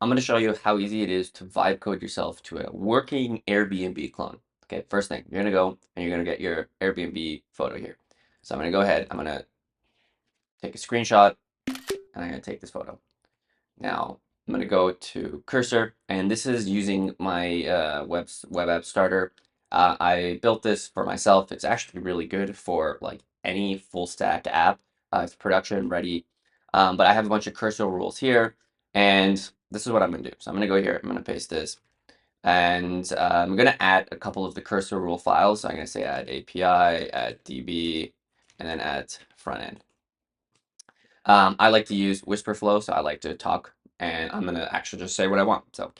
I'm going to show you how easy it is to vibe code yourself to a working Airbnb clone. Okay, first thing, you're going to go and you're going to get your Airbnb photo here. So I'm going to go ahead, I'm going to take a screenshot, and I'm going to take this photo. Now, I'm going to go to cursor, and this is using my web app starter. I built this for myself. It's actually really good for like any full stack app. It's production ready. But I have a bunch of cursor rules here, and this is what I'm going to do. So I'm going to go here. I'm going to paste this, and I'm going to add a couple of the cursor rule files. So I'm going to say add API, add DB, and then add front end. I like to use whisper flow, so I like to talk, and I'm gonna actually just say what I want. So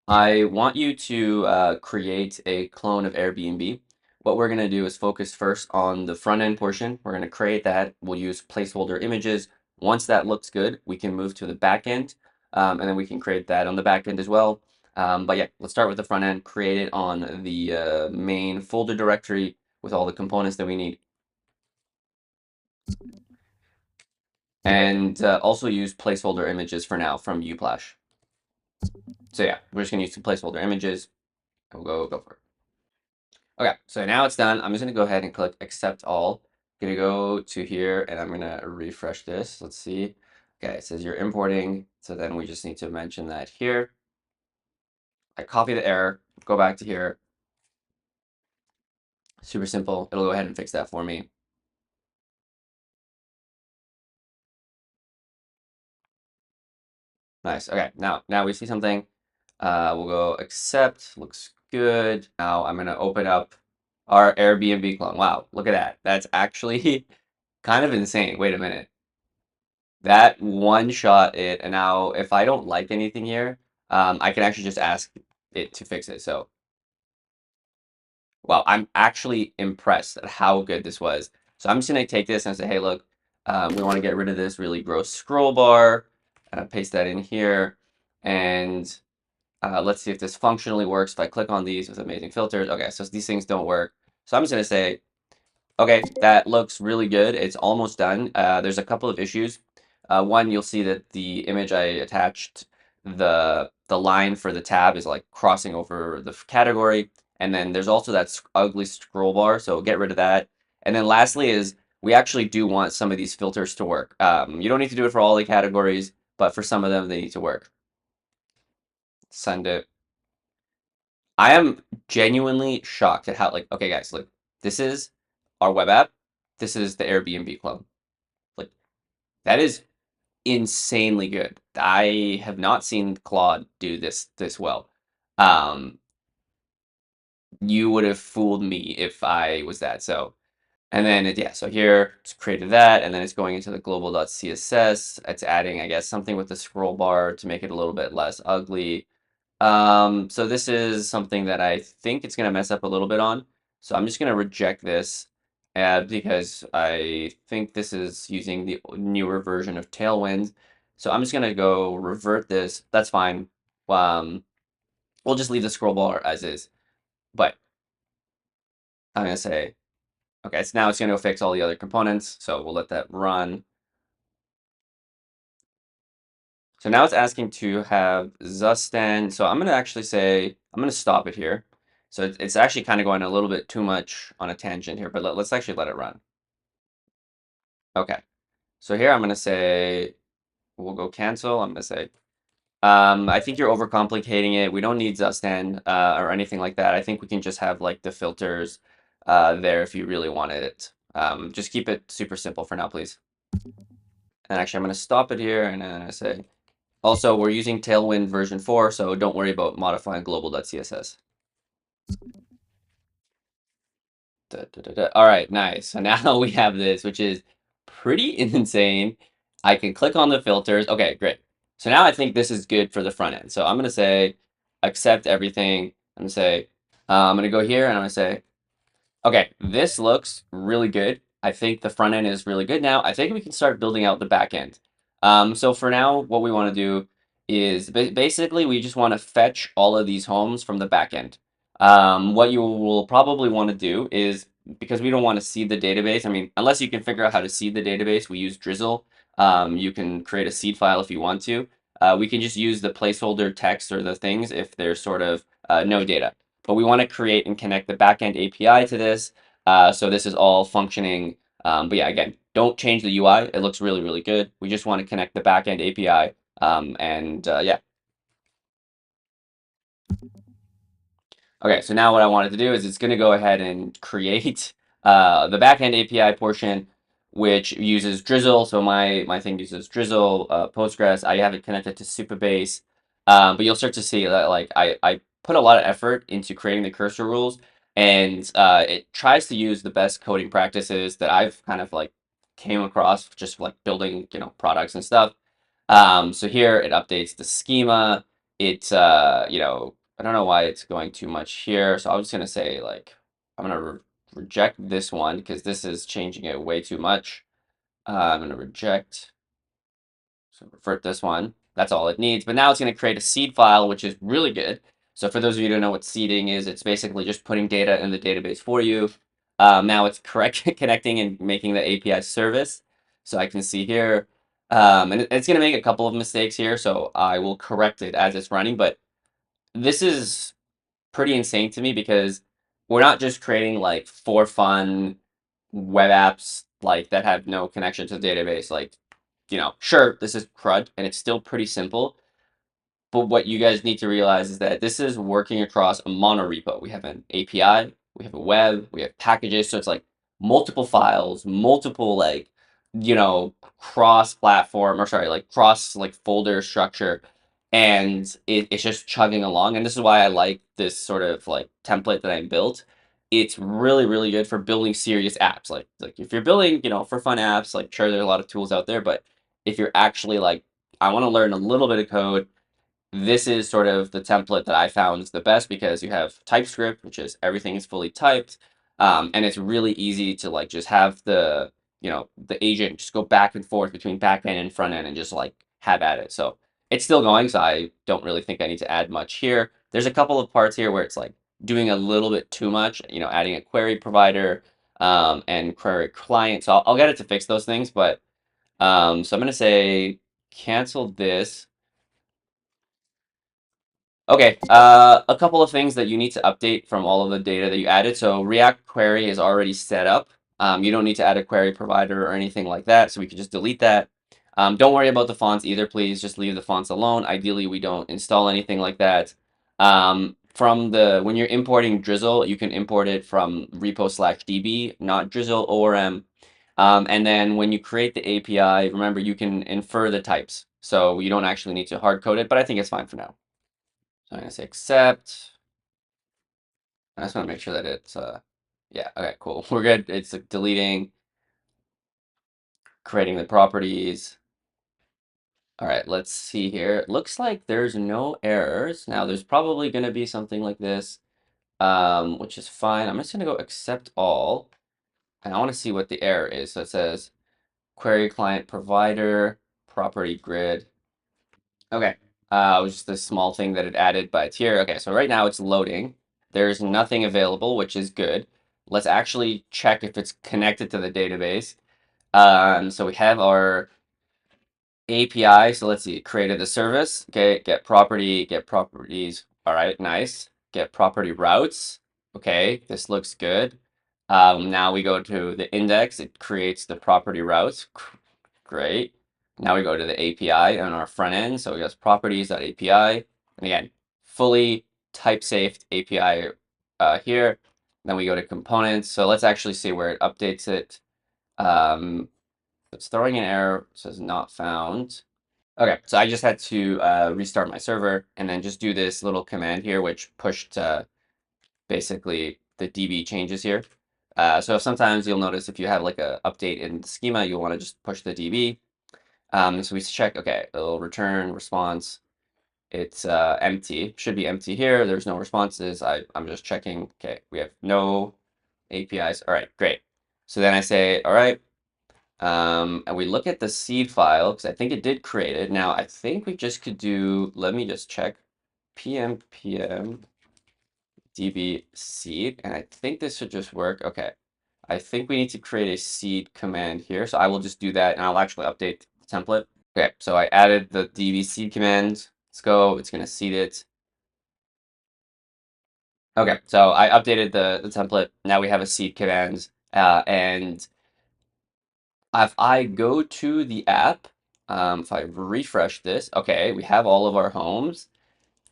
I want you to create a clone of Airbnb. What we're gonna do is focus first on the front end portion. We're gonna create that. We'll use placeholder images. Once that looks good, we can move to the back end, and then we can create that on the back end as well. But yeah, let's start with the front end. Create it on the main folder directory with all the components that we need. And also use placeholder images for now from uplash. So yeah, we're just gonna use some placeholder images. And we'll go for it. Okay, so now it's done. I'm just gonna go ahead and click accept all. Gonna go to here and I'm gonna refresh this. Let's see. Okay, it says you're importing. So then we just need to mention that here. I copy the error, go back to here. Super simple. It'll go ahead and fix that for me. Nice. Okay, now we see something. We'll go accept. Looks good. Now I'm gonna open up our Airbnb clone. Wow, look at that. That's actually kind of insane. Wait a minute. That one shot it, and now if I don't like anything here, I can actually just ask it to fix it. So, wow, I'm actually impressed at how good this was. So I'm just gonna take this and say, hey, look, we want to get rid of this really gross scroll bar. Paste that in here, and let's see if this functionally works. If I click on these with amazing filters, okay, so these things don't work. So I'm just gonna say, okay, that looks really good. It's almost done. There's a couple of issues. One, you'll see that the image I attached, the line for the tab is like crossing over the category. And then there's also that ugly scroll bar, so get rid of that. And then lastly is we actually do want some of these filters to work. You don't need to do it for all the categories, but for some of them, they need to work. Send it. I am genuinely shocked at how, like, okay, guys, look, this is our web app. This is the Airbnb clone. Like, that is insanely good. I have not seen Claude do this well. Um, you would have fooled me if I was that. So, and then yeah, so here it's created that, and then it's going into the global.css. It's adding, I guess, something with the scroll bar to make it a little bit less ugly. So this is something that I think it's going to mess up a little bit on. So I'm just going to reject this because I think this is using the newer version of Tailwind. So I'm just going to go revert this. That's fine. Um, we'll just leave the scroll bar as is. But I'm going to say, okay, so now it's going to fix all the other components. So we'll let that run. So now it's asking to have Zustand. So I'm going to actually say, I'm going to stop it here. So it's actually kind of going a little bit too much on a tangent here, but let's actually let it run. Okay. So here I'm going to say, we'll go cancel. I'm going to say, I think you're overcomplicating it. We don't need Zustand or anything like that. I think we can just have like the filters there if you really wanted it. Just keep it super simple for now, please. And actually, I'm going to stop it here and then I say, also, we're using Tailwind version 4, so don't worry about modifying global.css. All right, nice. So now we have this, which is pretty insane. I can click on the filters. Okay, great. So now I think this is good for the front end. So I'm going to say accept everything. I'm going to say, I'm going to go here and I'm going to say, okay, this looks really good. I think the front end is really good now. I think we can start building out the back end. So for now, what we want to do is basically we just want to fetch all of these homes from the back end. What you will probably want to do is, because we don't want to seed the database, I mean, unless you can figure out how to seed the database, we use Drizzle. You can create a seed file if you want to. we can just use the placeholder text or the things if there's sort of no data. But we want to create and connect the backend API to this. So this is all functioning. But yeah, again, don't change the UI. It looks really, really good. We just want to connect the backend API. Yeah. Okay, so now what I wanted to do is it's going to go ahead and create the backend API portion, which uses Drizzle. So my thing uses Drizzle, Postgres. I have it connected to Supabase, but you'll start to see that like I put a lot of effort into creating the cursor rules, and it tries to use the best coding practices that I've kind of like came across just like building products and stuff. So here it updates the schema. It I don't know why it's going too much here. So I'm just gonna say like I'm gonna reject this one because this is changing it way too much. I'm gonna reject. So revert this one. That's all it needs. But now it's gonna create a seed file, which is really good. So for those of you who don't know what seeding is, it's basically just putting data in the database for you. Now it's correct connecting and making the API service. So I can see here, and it's gonna make a couple of mistakes here. So I will correct it as it's running. But this is pretty insane to me because we're not just creating like for fun web apps like that have no connection to the database. Like, sure, this is CRUD and it's still pretty simple, but what you guys need to realize is that this is working across a monorepo. We have an API, we have a web, we have packages. So it's like multiple files, multiple like, cross-platform or sorry, like cross like folder structure. And it's just chugging along. And this is why I like this sort of like template that I built. It's really, really good for building serious apps. Like if you're building, for fun apps, like sure, there's a lot of tools out there, but if you're actually like, I want to learn a little bit of code, this is sort of the template that I found is the best because you have TypeScript, which is everything is fully typed, and it's really easy to like just have the agent just go back and forth between back end and front end and just like have at it. So it's still going, so I don't really think I need to add much here. There's a couple of parts here where it's like doing a little bit too much, adding a query provider and query client. So I'll get it to fix those things, but so I'm gonna say cancel this. Okay, a couple of things that you need to update from all of the data that you added. So React Query is already set up. You don't need to add a query provider or anything like that, so we can just delete that. Don't worry about the fonts either, please. Just leave the fonts alone. Ideally, we don't install anything like that. When you're importing Drizzle, you can import it from repo/db, not Drizzle ORM. And then when you create the API, remember you can infer the types, so you don't actually need to hard code it, but I think it's fine for now. So I'm gonna say accept. I just want to make sure that it's yeah, okay, cool. We're good. It's like deleting, creating the properties. All right, let's see here. It looks like there's no errors. Now there's probably gonna be something like this, which is fine. I'm just gonna go accept all, and I want to see what the error is. So it says query client provider, property grid. Okay. It was just a small thing that it added, but it's here. Okay, so right now it's loading. There's nothing available, which is good. Let's actually check if it's connected to the database. So we have our API. So let's see, created a service. Okay, get property, get properties. All right, nice. Get property routes. Okay, this looks good. Now we go to the index. It creates the property routes. Great. Now we go to the API on our front end. So we got properties.api. And again, fully type safe API here. Then we go to components. So let's actually see where it updates it. It's throwing an error, it says not found. Okay, so I just had to restart my server and then just do this little command here, which pushed basically the DB changes here. So sometimes you'll notice if you have like a update in the schema, you'll want to just push the DB. So we check, okay, it'll return response. It's empty, should be empty here. There's no responses. I'm just checking. Okay, we have no APIs. All right, great. So then I say, all right, and we look at the seed file because I think it did create it. Now I think we just could do, let me just check pm db seed, and I think this should just work. Okay, I think we need to create a seed command here. So I will just do that and I'll actually update the template. Okay, so I added the db seed command. Let's go. It's gonna seed it. Okay, so I updated the template. Now we have a seed command. And if I go to the app, if I refresh this, okay, we have all of our homes.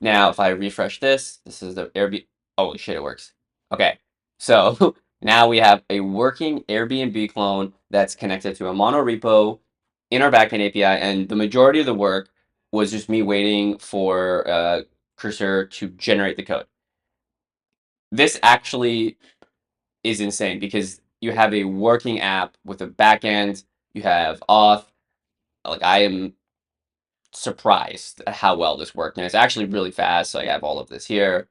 Now, if I refresh this, this is the Airbnb. Holy shit, it works. Okay, so now we have a working Airbnb clone that's connected to a monorepo in our backend API, and the majority of the work was just me waiting for Cursor to generate the code. This actually is insane because you have a working app with a backend, you have auth. Like, I am surprised at how well this worked, and it's actually really fast. So I have all of this here.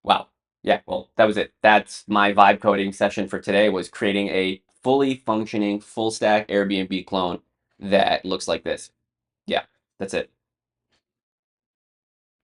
Wow. Yeah, well, that was it. That's my vibe coding session for today, was creating a fully functioning full stack Airbnb clone that looks like this. Yeah, that's it.